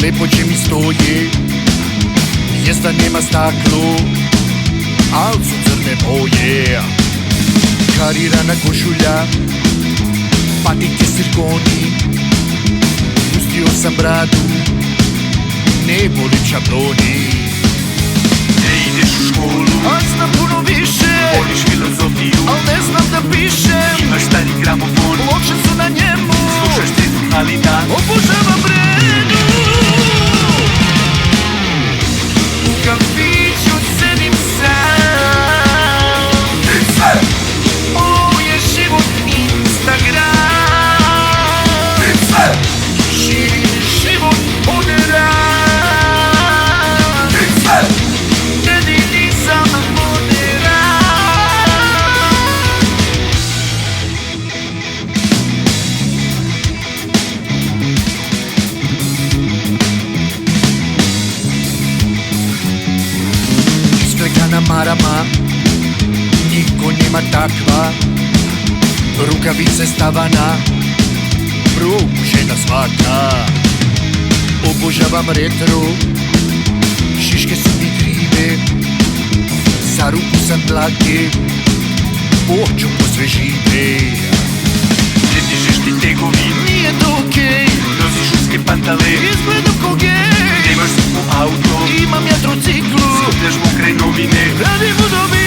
lepo će mi stoji. Jezda nema staklu, al su crne boje. Karirana košulja, patike sirkoni. Pustio sam bradu, ne volim šabloni. Ne ideš u školu, A znam puno više, voliš filozofiju, al ne znam da pišem. imaš stari gramofon, Ploče su na njemu, slušaš Tetu Halina. obožavam Brenu. U kafiću sedim sam, ovo je život Instagram. Živim život od rad, jedini sam moderan. Isklekana marama, niko nema takva. Rukavice stavana, pružena svaka. Obožavam retro, šiške su mi krive. Za ruku sam dlake, poću posvežive. Ne dižeš ti tegovi, Nije to okej, nosiš uske pantale, izgledam ko gej. nemaš skupo auto, Imam ja trociklu, skupljaš mokre novine. radim u dobi